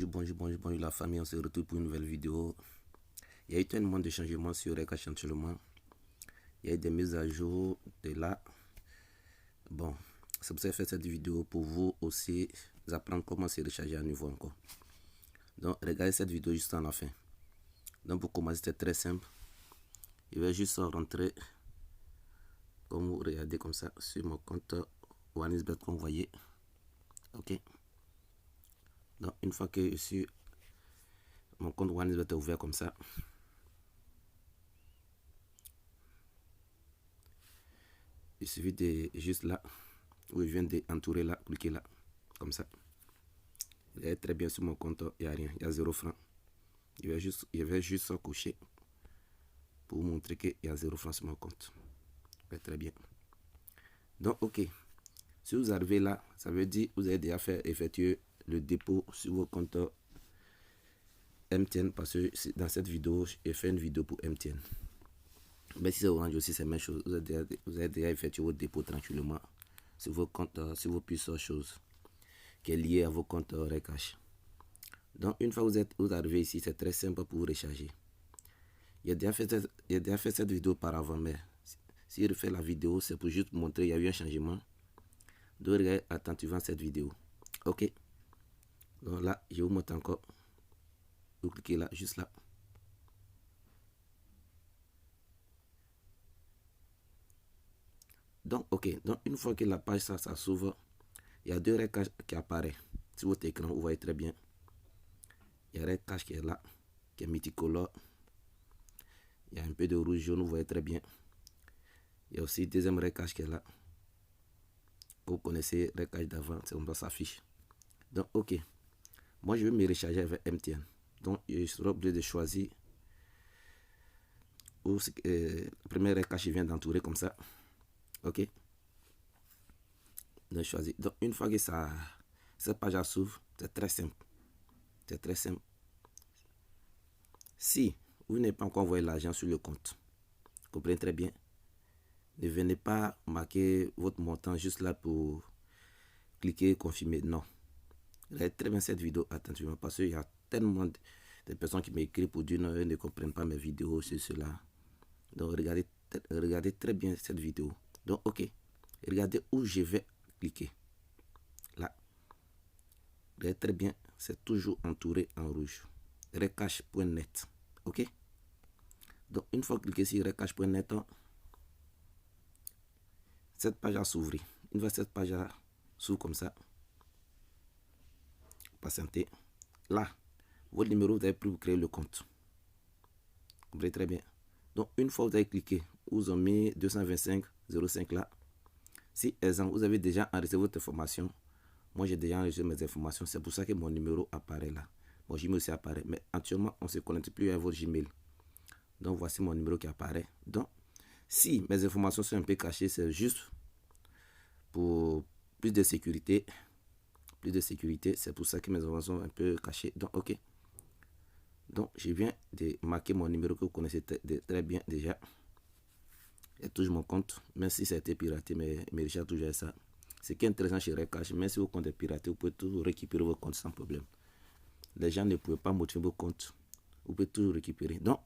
Bonjour la famille, on se retrouve pour une nouvelle vidéo. Il y a eu tellement de changements sur Rekash actuellement. Il y a eu des mises à jour de là. Bon, c'est pour ça que j'ai fait cette vidéo pour vous aussi apprendre comment se recharger à nouveau encore. Donc regardez cette vidéo juste à la fin. Donc pour commencer c'est très simple. Je vais juste rentrer comme vous regardez comme ça sur mon compte OneXBet comme vous voyez. Ok. Donc une fois que je suis mon compte OneXBet est ouvert comme ça, il suffit de juste là où il vient d'entourer là, cliquer là comme ça. Il est très bien sur mon compte, il n'y a rien, il y a 0 francs. Je vais juste coucher pour vous montrer qu'il y a 0 francs sur mon compte. Très bien. Donc ok, si vous arrivez là, ça veut dire que vous avez déjà fait effectuer le dépôt sur vos comptes MTN, parce que dans cette vidéo, j'ai fait une vidéo pour MTN. Mais si c'est Orange aussi, c'est la même chose. Vous avez déjà effectué votre dépôt tranquillement sur vos comptes, sur vos plusieurs choses qui est lié à vos comptes Rekash. Donc une fois que vous arrivez ici, c'est très simple pour vous recharger. Il a déjà fait cette vidéo auparavant, mais si je refais la vidéo, c'est pour juste montrer qu'il y a eu un changement. Donc regardez attentivement cette vidéo. Ok. Donc là, je vous montre encore. Vous cliquez là, juste là. Donc ok. Donc une fois que la page ça s'ouvre, il y a 2 Rekash qui apparaissent. Sur votre écran, vous voyez très bien. Il y a Rekash qui est là, qui est multicolore. Il y a un peu de rouge jaune, vous voyez très bien. Il y a aussi deuxième Rekash qui est là. Vous connaissez Rekash d'avant, c'est comme ça s'affiche. Donc ok. Moi je vais me recharger avec MTN. Donc je serai obligé de choisir où le premier Rekash vient d'entourer comme ça. Ok. Donc choisir. Donc une fois que cette page s'ouvre, c'est très simple. C'est très simple. Si vous n'avez pas encore envoyé l'argent sur le compte, comprenez très bien, ne venez pas marquer votre montant juste là pour cliquer confirmer. Non. Regardez très bien cette vidéo attentivement parce qu'il y a tellement de personnes qui m'écrivent pour dire non, ils ne comprennent pas mes vidéos, c'est cela. Donc regardez très bien cette vidéo. Donc ok, regardez où je vais cliquer. Là. Regardez très bien, c'est toujours entouré en rouge. Rekash.net. Ok. Donc une fois cliqué sur Rekash.net, cette page a s'ouvrir. Une fois cette page s'ouvre comme ça, patientez. Là, votre numéro, vous avez pris pour créer le compte. Vous comprenez très bien. Donc une fois vous avez cliqué, vous avez mis 225,05 là. Si exemple vous avez déjà enregistré votre information, moi j'ai déjà enregistré mes informations, c'est pour ça que mon numéro apparaît là. Mon Gmail aussi apparaît, mais actuellement on ne se connecte plus à votre Gmail. Donc voici mon numéro qui apparaît. Donc si mes informations sont un peu cachées, c'est juste pour plus de sécurité. Plus de sécurité, c'est pour ça que mes informations sont un peu cachées. Donc ok. Donc je viens de marquer mon numéro que vous connaissez très bien déjà. Il y a toujours mon compte, même si ça a été piraté, mais il recharge toujours ça. Ce qui est intéressant chez Rekash, même si votre compte est piraté, vous pouvez toujours récupérer vos comptes sans problème. Les gens ne peuvent pas modifier vos comptes. Vous pouvez toujours récupérer. Donc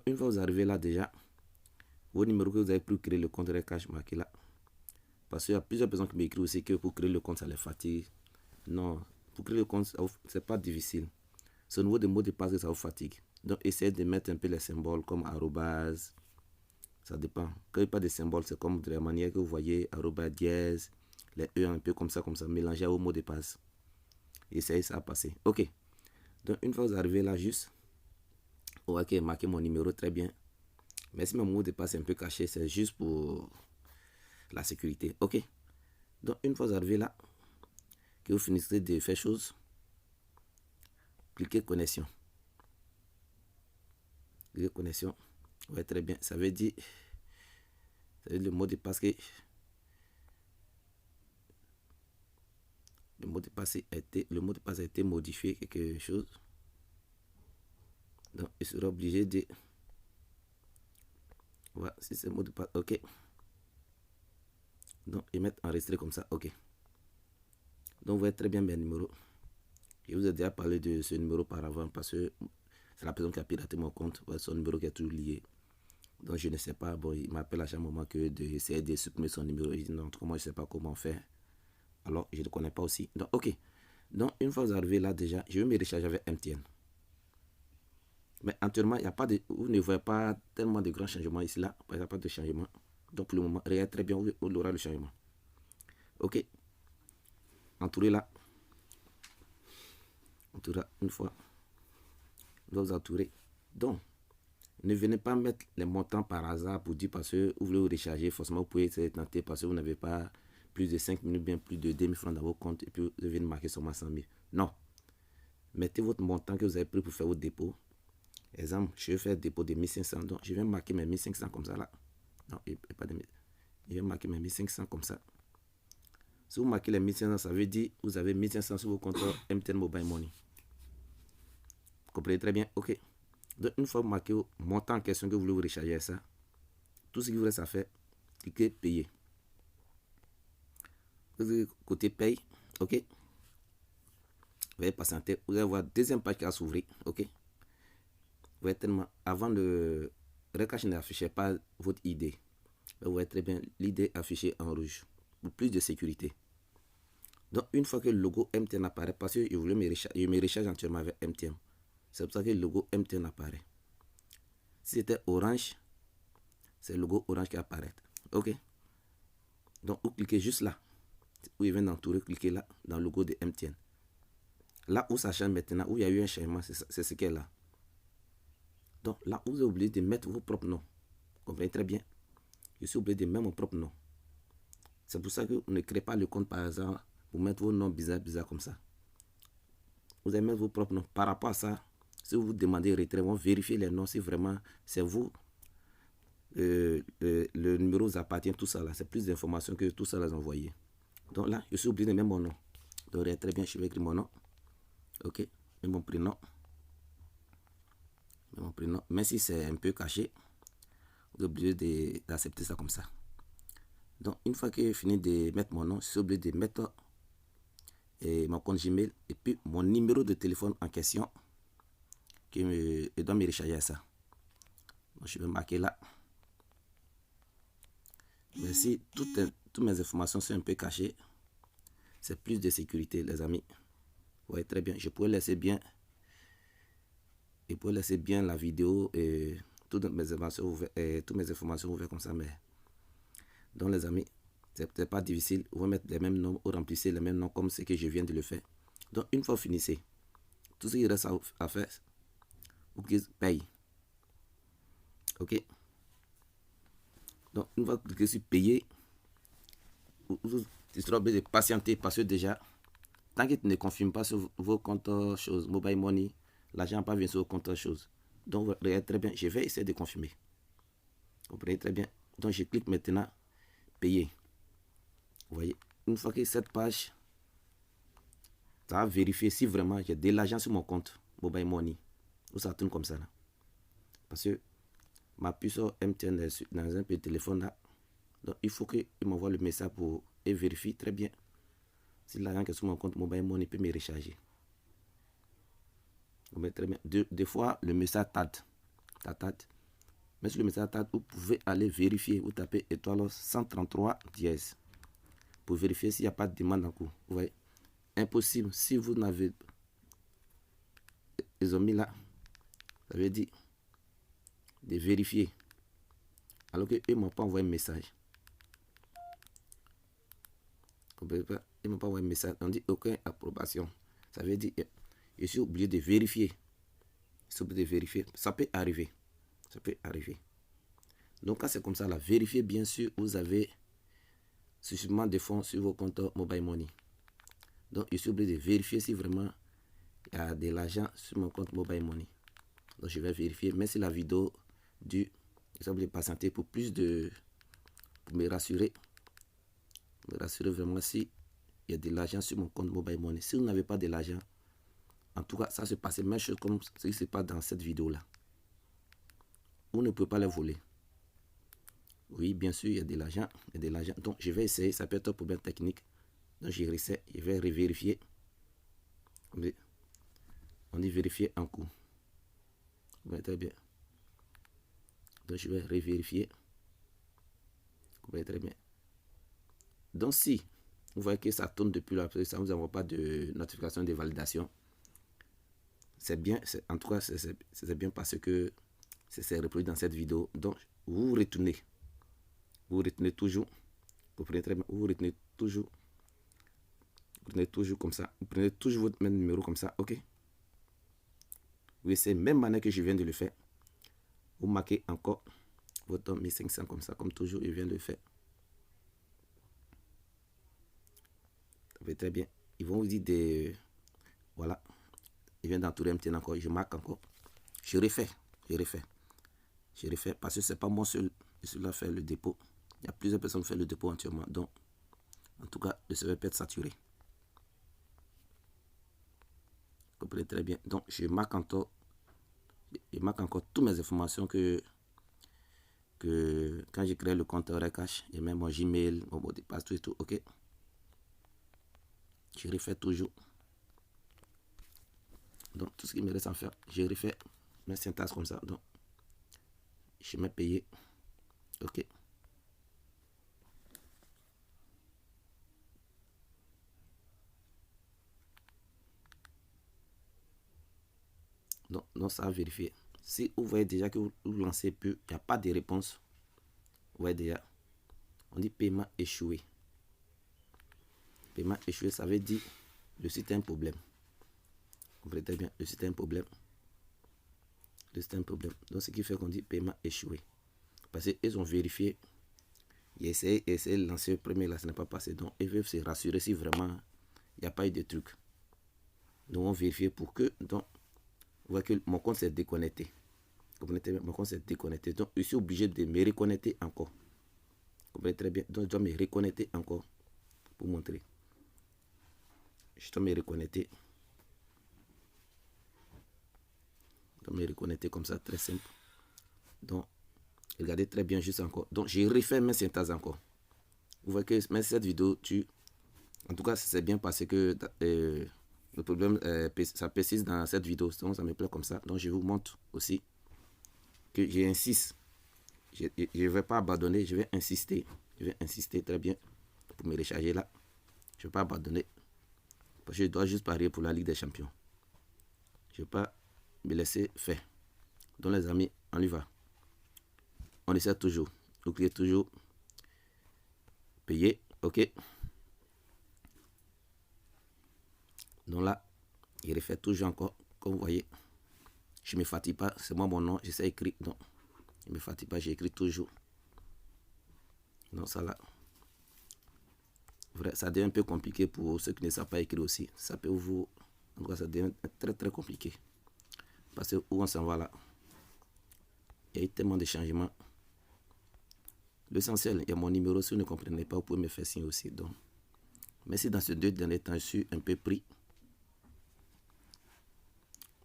une fois que vous arrivez là déjà, vos numéros que vous avez pu créer le compte Rekash, marquez là. Parce qu'il y a plusieurs personnes qui m'écrivent aussi que pour créer le compte, ça les fatigue. Non, pour créer le compte, c'est pas difficile. C'est au niveau des mots de passe que ça vous fatigue. Donc essayez de mettre un peu les symboles comme arrobase. Ça dépend. Quand il n'y a pas de symboles, c'est comme de la manière que vous voyez, arrobas dièse, les E un peu comme ça, mélangé au mot de passe. Essayez ça à passer. Ok. Donc une fois que vous arrivez là juste, ok, marquez mon numéro très bien. Mais si mon mot de passe est un peu caché, c'est juste pour la sécurité. Ok. Donc une fois que vous arrivez là, que vous finissez de faire chose, cliquez connexion. Cliquez connexion. Ouais, très bien. Ça veut dire le mot de passe que le mot de passe a été modifié quelque chose. Donc il sera obligé de voilà, si c'est le mot de passe. Ok. Donc ils mettent enregistré comme ça. Ok. Donc vous voyez très bien mes numéros. Je vous ai déjà parlé de ce numéro par avant parce que c'est la personne qui a piraté mon compte. Son numéro qui est toujours lié. Donc je ne sais pas. Bon, il m'appelle à chaque moment que d'essayer de supprimer son numéro. Il dit non, moi je ne sais pas comment faire. Alors je ne connais pas aussi. Donc ok. Donc une fois que vous arrivez là déjà, je vais me recharger avec MTN. Mais actuellement, il n'y a pas de, vous ne voyez pas tellement de grands changements ici là. Il n'y a pas de changement. Donc pour le moment, regardez très bien où il aura le changement. Ok. Entourez là. Entourez une fois. Vous entourez. Donc, ne venez pas mettre les montants par hasard pour dire parce que vous voulez vous recharger. Forcément, vous pouvez être tenté parce que vous n'avez pas plus de 5 minutes, bien plus de 2000 francs dans vos comptes et puis vous venez marquer seulement 100 000. Non. Mettez votre montant que vous avez pris pour faire votre dépôt. Exemple, je vais faire un dépôt de 1500. Donc, je vais marquer mes 1500 comme ça là. Non, et pas de. Je vais marquer mes 1500 comme ça. Si vous marquez les 1500, ça veut dire que vous avez 1500 sur vos comptes MTN Mobile Money. Vous comprenez très bien? Ok. Donc, une fois que vous marquez le montant en question que vous voulez vous recharger à ça, tout ce qu'il vous reste à faire, cliquez payer. Vous avez côté paye, ok. Vous allez patienter. Vous allez voir la deuxième page qui va s'ouvrir, ok. Vous voyez tellement, avant le recache n'affichait pas votre ID. Vous voyez très bien l'ID affiché en rouge pour plus de sécurité. Donc, une fois que le logo MTN apparaît, parce que je voulais me recharge entièrement avec MTN. C'est pour ça que le logo MTN apparaît. Si c'était orange, c'est le logo orange qui apparaît. Ok. Donc, vous cliquez juste là. Où il vient d'entourer, cliquez là, dans le logo de MTN. Là où ça change maintenant, où il y a eu un changement, c'est ce qu'est là. Donc, là où vous avez oublié de mettre vos propres noms. Vous comprenez très bien. Je suis oublié de mettre mon propre nom. C'est pour ça que vous ne créez pas le compte par hasard pour mettre vos noms bizarres comme ça. Vous allez mettre vos propres noms. Par rapport à ça, si vous demandez retrait, on va vérifier les noms si vraiment c'est vous. Le numéro vous appartient, tout ça là. C'est plus d'informations que tout ça là envoyé. Donc là, je suis obligé de mettre mon nom. Donc très bien, je vais écrire mon nom. Ok, et mon prénom. Mon prénom. Même si c'est un peu caché, vous êtes obligé d'accepter ça comme ça. Donc une fois que j'ai fini de mettre mon nom, je suis obligé de mettre mon compte Gmail et puis mon numéro de téléphone en question qui doit me recharger à ça. Donc, je vais marquer là. Mais si toutes mes informations sont un peu cachées, c'est plus de sécurité, les amis. Vous voyez très bien. Je pourrais laisser bien. Et pour laisser bien la vidéo et toutes mes informations ouvertes comme ça. Mais donc les amis, c'est peut-être pas difficile. Vous mettez les mêmes noms ou remplissez les mêmes noms comme ce que je viens de le faire. Donc une fois finissez, tout ce qu'il reste à faire, vous cliquez paye. Ok. Donc une fois que vous cliquez sur payer, vous serez obligé de patienter parce que déjà, tant que tu ne confirmes pas sur vos comptes choses, mobile money, l'argent n'a pas venu sur vos comptes choses. Donc regardez très bien, je vais essayer de confirmer. Vous comprenez très bien. Donc je clique maintenant payer. Vous voyez, une fois que cette page, ça va vérifier si vraiment j'ai de l'argent sur mon compte mobile money. Ou ça tourne comme ça là. Parce que ma puce MTN est dans un petit téléphone là. Donc il faut qu'il m'envoie le message pour et vérifie très bien si l'argent qui est sur mon compte mobile money peut me recharger. Très bien. Des fois le message tarde. Mais si le message tarde, vous pouvez aller vérifier. Vous tapez étoile 133 dièse pour vérifier s'il n'y a pas de demande en cours. Vous voyez, impossible. Si vous n'avez, ils ont mis là, ça veut dire de vérifier. Alors qu'ils ne m'ont pas envoyé un message. Ils ne m'ont pas envoyé un message. On dit aucune approbation. Ça veut dire, je suis obligé de vérifier. Je suis obligé de vérifier. Ça peut arriver. Ça peut arriver. Donc, quand c'est comme ça, là, vérifiez bien sûr vous avez suffisamment de fonds sur vos comptes mobile money. Donc, je suis obligé de vérifier si vraiment il y a de l'argent sur mon compte mobile money. Donc, je vais vérifier. Mais si la vidéo dure, je suis obligé de patienter pour plus de... pour me rassurer. Me rassurer vraiment si il y a de l'argent sur mon compte mobile money. Si vous n'avez pas de l'argent, en tout cas, ça se passe même chose comme ce qui se passe dans cette vidéo-là. Vous ne pouvez pas les voler. Oui, bien sûr, il y a de l'argent. Il y a de l'argent. Donc, je vais essayer. Ça peut être un problème technique. Donc, je vais revérifier. On dit vérifier en cours. Vous voyez très bien. Donc je vais revérifier. Vous voyez très bien. Donc si vous voyez que ça tourne depuis là, ça ne vous envoie pas de notification de validation, c'est bien, en tout cas c'est bien parce que c'est reproduit dans cette vidéo. Donc vous retenez toujours, vous prenez très bien, vous retenez toujours comme ça, vous prenez toujours votre même numéro comme ça, ok. Oui, c'est la même manière que je viens de le faire. Vous marquez encore votre 1500 comme ça, comme toujours, je viens de le faire. Ça fait très bien. Ils vont vous dire des... Voilà. Il vient d'entourer MTN encore. Je marque encore. Je refais parce que c'est pas moi seul. Je suis là à faire le dépôt. Il y a plusieurs personnes qui font le dépôt entièrement. Donc, en tout cas, le serveur peut être saturé. Vous comprenez très bien. Donc, je marque encore toutes mes informations que quand j'ai créé le compte Orecash, et même mon Gmail, mon mot de passe, tout et tout, ok. Je refais toujours. Donc tout ce qui me reste à faire, je refais mes syntaxes comme ça. Donc je mets payer, ok. Donc ça va vérifier. Si vous voyez déjà que vous lancez peu, il n'y a pas de réponse. Vous voyez déjà, on dit paiement échoué. Paiement échoué, ça veut dire le site a un problème. Vous comprenez très bien, le site a un problème. Le site a un problème. Donc ce qui fait qu'on dit paiement échoué. Parce qu'ils ont vérifié. Ils essayent de lancer le premier là, ça n'est pas passé. Donc ils veulent se rassurer si vraiment il n'y a pas eu de truc. Donc on vérifie pour que. Donc vous voyez que mon compte s'est déconnecté. Vous comprenez très bien, mon compte s'est déconnecté. Donc je suis obligé de me reconnecter encore. Vous comprenez très bien. Donc je dois me reconnecter encore pour montrer. Je dois me reconnecter. Je dois me reconnecter comme ça, très simple. Donc regardez très bien juste encore. Donc j'ai refait mes syntaxes encore. Vous voyez que même cette vidéo, en tout cas c'est bien parce que le problème, ça persiste dans cette vidéo. Donc ça me plaît comme ça. Donc je vous montre aussi que j'insiste. Je ne vais pas abandonner, je vais insister. Je vais insister très bien pour me recharger là. Je ne vais pas abandonner. Parce que je dois juste parier pour la Ligue des Champions. Je ne vais pas me laisser faire. Donc les amis, on y va. On essaie toujours. Vous cliquez toujours. Payer. Ok. Donc là, il refait toujours encore. Comme vous voyez. Je ne me fatigue pas. C'est moi mon nom. J'essaie d'écrire. Donc, je ne me fatigue pas. J'écris toujours. Donc ça là. Vrai, ça devient un peu compliqué pour ceux qui ne savent pas écrire aussi. Ça peut vous... En tout cas, ça devient très très compliqué. Parce que où on s'en va là. Il y a eu tellement de changements. L'essentiel, il y a mon numéro. Si vous ne comprenez pas, vous pouvez me faire signe aussi. Donc, mais si dans ces 2 derniers temps, je suis un peu pris.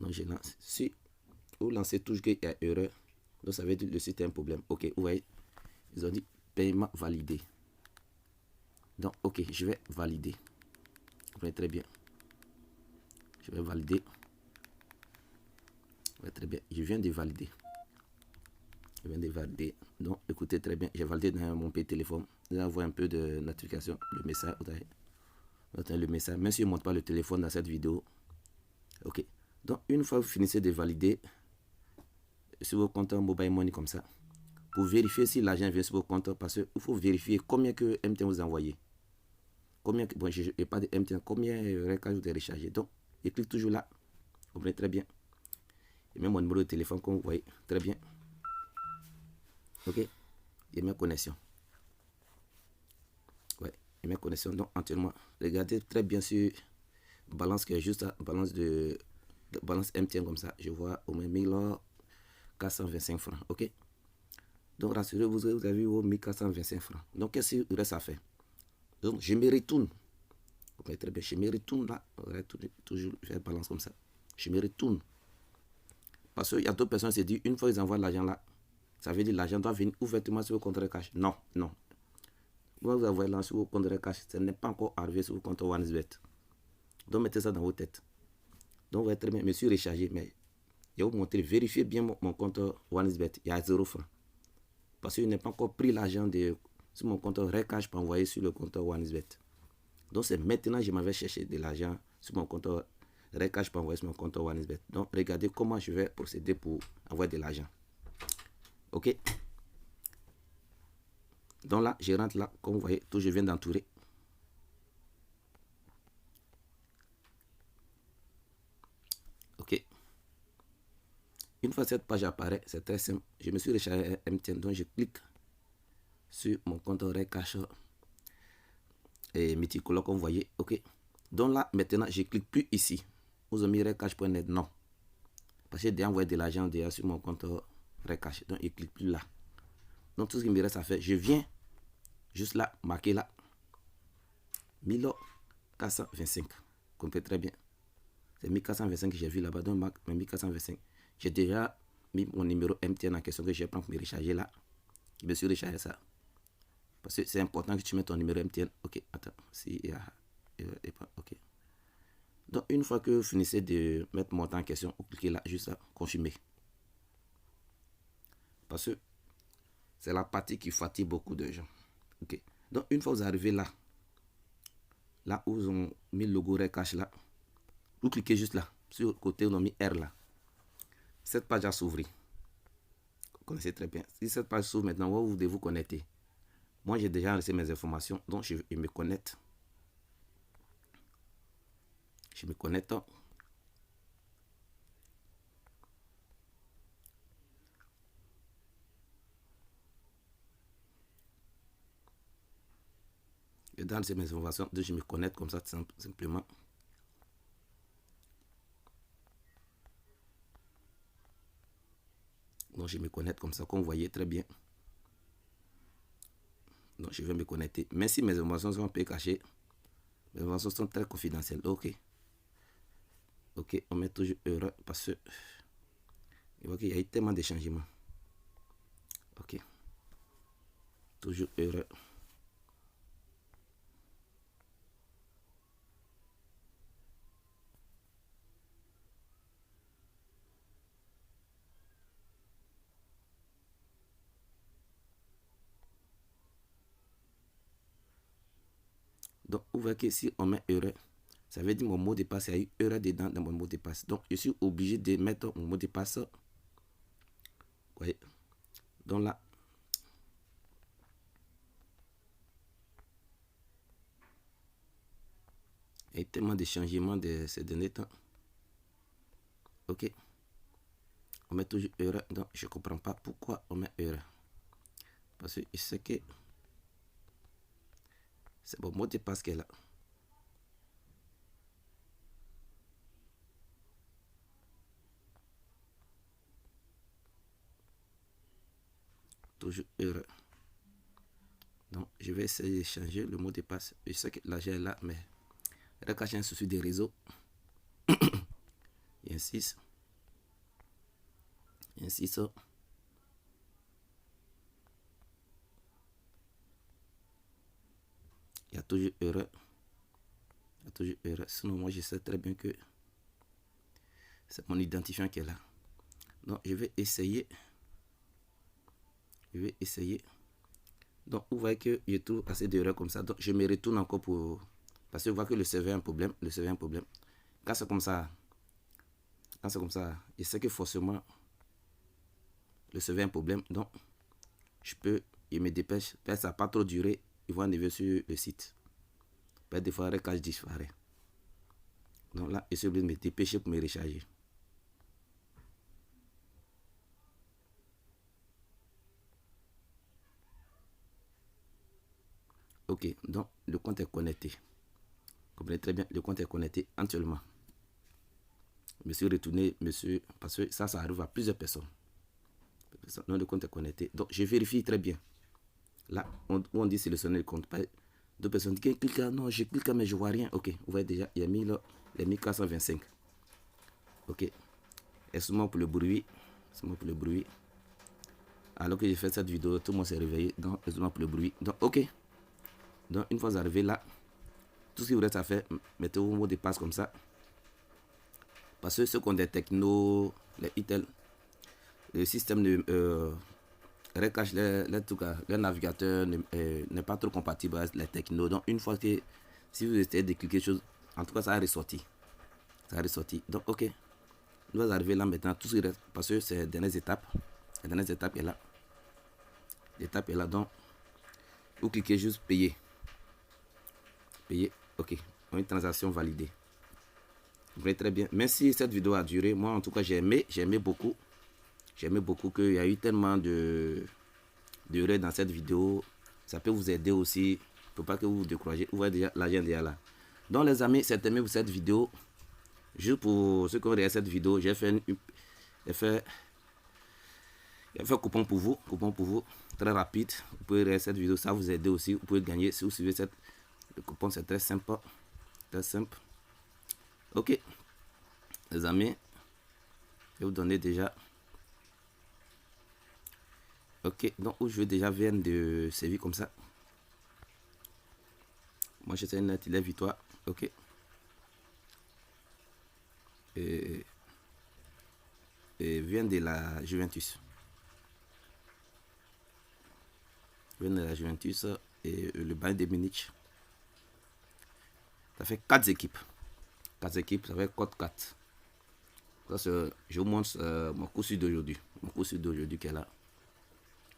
Donc, je lance. Si vous lancez toujours qu'il y a erreur, donc ça veut dire que le site a un problème. Ok, vous voyez, ils ont dit paiement validé. Donc, ok, je vais valider. Vous voyez très bien. Je vais valider. Vous voyez très bien. Je viens de valider. Je viens de valider. Donc, écoutez très bien. J'ai validé dans mon petit téléphone. Vous allez voir un peu de notification. Le message. Le message. Même si je ne montre pas le téléphone dans cette vidéo. Ok. Donc, une fois que vous finissez de valider sur vos comptes mobile money comme ça, pour vérifier si l'argent vient sur vos comptes, parce qu'il faut vérifier combien que MTN vous a envoyé. Combien, bon, je n'ai pas de MTN, combien Orecash vous avez rechargé. Donc, je clique toujours là. Vous comprenez très bien. Et même mon numéro de téléphone, comme vous voyez, très bien. Ok. Et mes connexions. Ouais, et mes connexions. Donc, entièrement, regardez très bien sur balance qui est juste à balance de balance MTN comme ça. Je vois au moins 1425 francs. Ok. Donc, rassurez-vous, vous avez vu vos 1425 francs. Donc, qu'est-ce qu'il reste à faire? Donc, je me retourne. Ok, très bien. Je me retourne là. Toujours faire balance comme ça. Je me retourne. Parce qu'il y a d'autres personnes qui se disent, une fois qu'ils envoient l'argent là, ça veut dire l'argent doit venir ouvertement sur vos comptes Orecash. Non, non. Quand vous envoyez l'argent sur vos comptes Orecash, ce n'est pas encore arrivé sur vos comptes OneXBet. Donc, mettez ça dans vos têtes. Donc, vous voyez très bien, je me suis rechargé, mais je vais vous montrer, vérifiez bien mon compte OneXBet, il y a 0 francs. Parce qu'il n'a pas encore pris l'argent sur mon compte Recash pour envoyer sur le compte OneXBet. Donc, c'est maintenant que je m'avais cherché de l'argent sur mon compte Recash pour envoyer sur mon compte OneXBet. Donc, regardez comment je vais procéder pour envoyer de l'argent. Ok. Donc là, je rentre là, comme vous voyez, tout je viens d'entourer. Ok. Une fois cette page apparaît, c'est très simple. Je me suis rechargé MTN, donc je clique sur mon compte Recash et multicolore, comme vous voyez. Ok. Donc là, maintenant, je ne clique plus ici. Vous avez mis Recash.net, non. Parce que j'ai déjà envoyé de l'argent déjà sur mon compte Recash. Donc, je ne clique plus là. Donc, tout ce qui me reste à faire, je viens juste là, marquer là. 1425. Comprenez très bien. C'est 1425 que j'ai vu là-bas. Donc, 1425. J'ai déjà mis mon numéro MTN en question que je prends pour me recharger là. Je me suis rechargé ça. Parce que c'est important que tu mettes ton numéro MTN. Ok, attends. Ok. Donc, une fois que vous finissez de mettre mon temps en question, vous cliquez là, juste à confirmer. Parce que c'est la partie qui fatigue beaucoup de gens. Ok. Donc, une fois que vous arrivez là, là où ils ont mis le logo Recash là, vous cliquez juste là, sur le côté où on a mis R là. Cette page va s'ouvrir. Vous connaissez très bien. Si cette page s'ouvre maintenant, vous devez vous connecter. Moi, j'ai déjà laissé mes informations, donc je me connecte. Je me connecte. Je donne mes informations, donc je me connecte comme ça, simplement. Donc, je me connecte comme ça, comme vous voyez très bien. Donc, je vais me connecter. Même si mes informations sont un peu cachées, mes informations sont très confidentielles. Ok. Ok, on met toujours heureux parce que je vois qu'il y a eu tellement de changements. Ok. Toujours heureux. Donc, vous voyez que si on met heureux, ça veut dire mon mot de passe, il y a eu heureux dedans dans mon mot de passe. Donc, je suis obligé de mettre mon mot de passe. Vous voyez. Donc là, il y a eu tellement de changements de ces derniers temps. Ok. On met toujours heureux. Donc, je ne comprends pas pourquoi on met heureux. Parce que je sais que c'est mon mot de passe qui est là. Toujours heureux. Donc, je vais essayer de changer le mot de passe. Je sais que l'argent est là, mais Recash a un souci des réseaux. Il insiste. Il insiste. Il y a toujours heureux. Il y a toujours heureux. Sinon, moi, je sais très bien que c'est mon identifiant qui est là. Donc, je vais essayer. Je vais essayer. Donc, vous voyez que je trouve assez d'erreurs comme ça. Donc, je me retourne encore pour... Parce que je vois que le serveur a un problème. Le serveur a un problème. Quand c'est comme ça, je sais que forcément, le serveur a un problème. Donc, je me dépêche. Peut-être ça n'a pas trop duré. Ils vont arriver sur le site. Peut-être des fois, Recash disparaît. Donc là, je suis obligé de me dépêcher pour me recharger. Ok, donc le compte est connecté. Vous comprenez très bien, le compte est connecté actuellement. Je me suis retourné, monsieur, parce que ça arrive à plusieurs personnes. Donc le compte est connecté. Donc je vérifie très bien. Là, on dit sélectionner le compte. Deux personnes disent clique là, non, je clique là, mais je vois rien. Ok, vous voyez déjà, il y a mis là, les 1425. Ok, excusez-moi pour le bruit. Excusez-moi pour le bruit. Alors que j'ai fait cette vidéo, tout le monde s'est réveillé. Donc, excusez-moi pour le bruit. Donc, ok. Donc, une fois arrivé là, tout ce qu'il vous reste à faire, mettez vos mots de passe comme ça. Parce que ceux qui ont des technos, les ITEL, le système de recache, le navigateur n'est pas trop compatible avec les technos. Donc, une fois que si vous essayez de cliquer chose, en tout cas, ça a ressorti. Ça a ressorti. Donc, ok. Nous allons arriver là maintenant. Tout ce qui reste, parce que c'est les dernières étapes. La dernière étape est là. L'étape est là. Donc, vous cliquez juste payer. Payer. Ok. Une transaction validée. Vous voyez très bien. Merci, cette vidéo a duré. Moi, en tout cas, j'ai aimé beaucoup. J'ai aimé beaucoup qu'il y a eu tellement d'erreurs dans cette vidéo. Ça peut vous aider aussi. Il ne faut pas que vous vous découragez. Vous voyez déjà l'argent déjà là. Donc les amis, c'est aimé pour cette vidéo. Juste pour ceux qui ont regardé cette vidéo, j'ai fait coupon pour vous. Coupon pour vous. Très rapide. Vous pouvez regarder cette vidéo. Ça vous aider aussi. Vous pouvez gagner si vous suivez le coupon. C'est très simple. Très simple. Ok. Les amis, je vais vous donner déjà. Ok, donc je déjà viens de servir comme ça. Moi, je sais une lettre, il est victoire. Ok. Et vient de la Juventus. Vient de la Juventus et le Bayern de Munich. Ça fait 4 équipes. 4 équipes, ça fait code 4. Ça, je vous montre mon course d'aujourd'hui. Mon course d'aujourd'hui qui est là.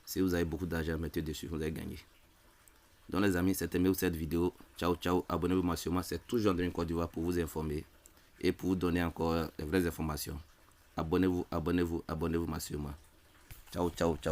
Si vous avez beaucoup d'argent, mettez dessus, vous allez gagner. Donc les amis, c'est aimé cette vidéo. Ciao, ciao. Abonnez-vous sur moi. C'est toujours André Côte d'Ivoire pour vous informer et pour vous donner encore les vraies informations. Abonnez-vous, abonnez-vous, abonnez-vous sur moi. Ciao, ciao, ciao.